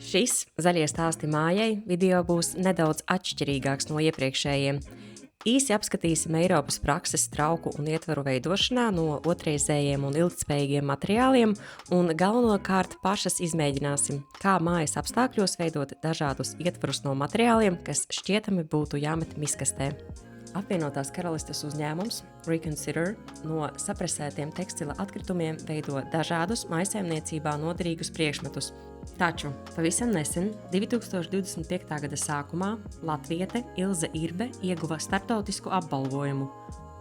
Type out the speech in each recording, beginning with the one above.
Šis zaļie stāsti mājai video būs nedaudz atšķirīgāks no iepriekšējiem. Īsi apskatīsim Eiropas prakses trauku un ietvaru veidošanā no otrreizējiem un ilgtspējīgiem materiāliem un galvenokārt pašas izmēģināsim, kā mājas apstākļos veidot dažādus ietvarus no materiāliem, kas šķietami būtu jāmet miskastē. Apvienotās Karalistes uzņēmums Reconsider no sapresētiem tekstila atkritumiem veido dažādus mājsaimniecībā noderīgus priekšmetus. Taču pavisam nesen, 2025. gada sākumā, latviete Ilze Irbe ieguva starptautisku apbalvojumu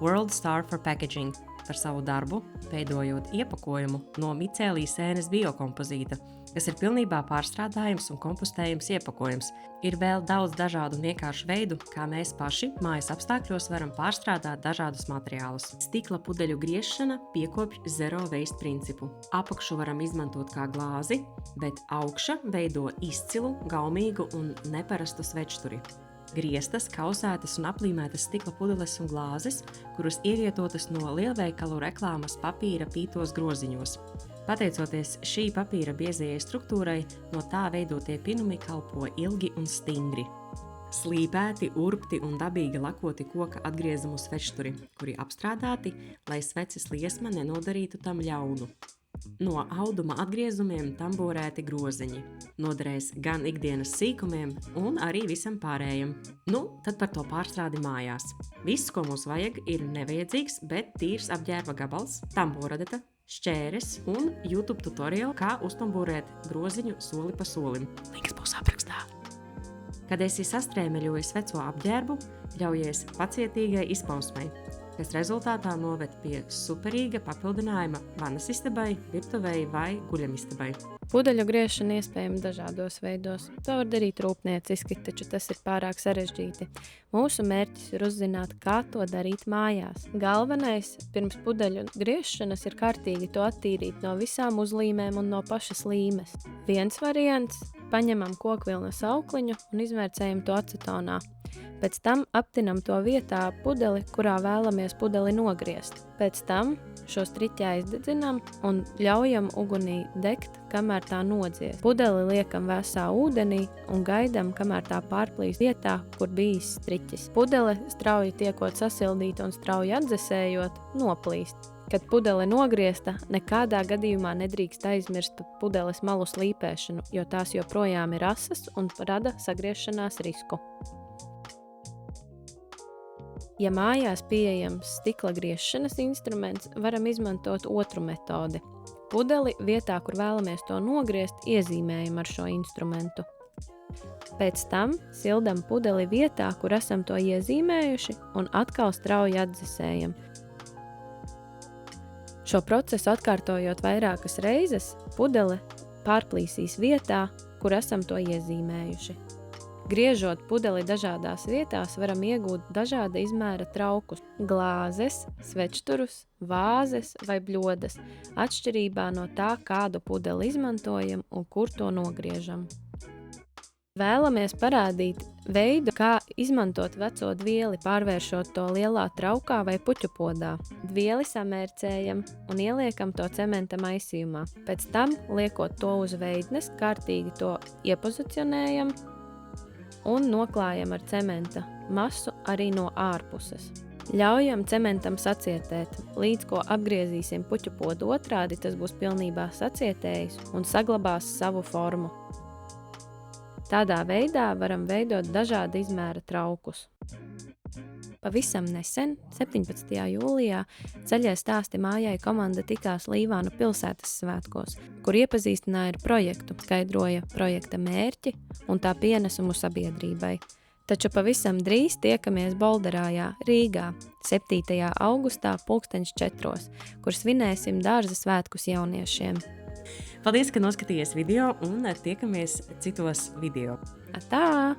World Star for Packaging par savu darbu, veidojot iepakojumu no micēlijas sēnes biokompozīta, kas ir pilnībā pārstrādājams un kompostējams iepakojums. Ir vēl daudz dažādu un vienkāršu veidu, kā mēs paši mājas apstākļos varam pārstrādāt dažādus materiālus. Stikla pudeļu griešana piekopj zero waste principu. Apakšu varam izmantot kā glāzi, bet augša veido izcilu, gaumīgu un neparastu svečturi. Grieztas, kausētas un aplīmētas stikla pudeles un glāzes, kuras ievietotas no lielveikalu reklāmas papīra pītos groziņos. Pateicoties šī papīra biezajai struktūrai, no tā veidotie pinumi kalpo ilgi un stingri. Slīpēti, urpti un dabīgi lakoti koka atgriezumu svečturi, kuri apstrādāti, lai sveces liesma nenodarītu tam ļaunu. No auduma atgriezumiem tamborēti groziņi. Noderēs gan ikdienas sīkumiem, un arī visam pārējiem. Tad par to pārstrādi mājās. Viss, ko mums vajag, ir nevajadzīgs, bet tīrs apģērba gabals, tamboradeta, šķēres un YouTube tutoriāli, kā uztamborēt groziņu soli pa solim. Links būs aprakstā. Kad esi sastrēmeļojis veco apģērbu, ļaujies pacietīgai izpausmei, kas rezultātā noved pie superīga papildinājuma vanastistabai, virtuvei vai guļamistabai. Pudeļu griešana iespējama dažādos veidos. To var darīt rūpnieciski, taču tas ir pārāk sarežģīti. Mūsu mērķis ir uzzināt, kā to darīt mājās. Galvenais pirms pudeļu griešanas ir kārtīgi to attīrīt no visām uzlīmēm un no pašas līmes. Viens variants – paņemam kokvilnas aukliņu un izmērcējam to acetonā. Pēc tam aptinam to vietā pudeli, kurā vēlamies pudeli nogriezt. Pēc tam šo striķi aizdedzinam un ļaujam ugunī degt, kamēr tā nodzies. Pudeli liekam vēsā ūdenī un gaidam, kamēr tā pārplīst vietā, kur bijis striķis. Pudele strauji tiekot sasildīta un strauji atdzesējot, noplīst. Kad pudele nogriezta, nekādā gadījumā nedrīkst aizmirst par pudeles malu slīpēšanu, jo tās joprojām ir asas un rada sagriešanās risku. Ja mājās pieejams stikla griešanas instruments, varam izmantot otru metodi. Pudeli vietā, kur vēlamies to nogriezt, iezīmējam ar šo instrumentu. Pēc tam sildam pudeli vietā, kur esam to iezīmējuši, un atkal strauji atdzesējam. Šo procesu atkārtojot vairākas reizes, pudele pārplīsīs vietā, kur esam to iezīmējuši. Griežot pudeli dažādās vietās, varam iegūt dažāda izmēra traukus – glāzes, svečturus, vāzes vai bļodas, atšķirībā no tā, kādu pudeli izmantojam un kur to nogriežam. Vēlamies parādīt veidu, kā izmantot veco dvieli, pārvēršot to lielā traukā vai puķupodā. Dvieli samērcējam un ieliekam to cementa maisījumā. Pēc tam, liekot to uz veidnes, kārtīgi to iepozicionējam un noklājam ar cementa masu arī no ārpuses. Ļaujam cementam sacietēt, līdz ko apgriezīsim puķupodu otrādi, tas būs pilnībā sacietējis un saglabās savu formu. Tādā veidā varam veidot dažāda izmēra traukus. Pavisam nesen, 17. jūlijā, Zaļie stāsti mājai komanda tikās Līvānu pilsētas svētkos, kur iepazīstināja ar projektu, skaidroja projekta mērķi un tā pienesumu sabiedrībai. Taču pavisam drīz tiekamies Bolderājā, Rīgā, 7. augustā 4:00, kur svinēsim dārza svētkus jauniešiem. Paldies, ka noskatījies video un tiekamies citos video. Atā!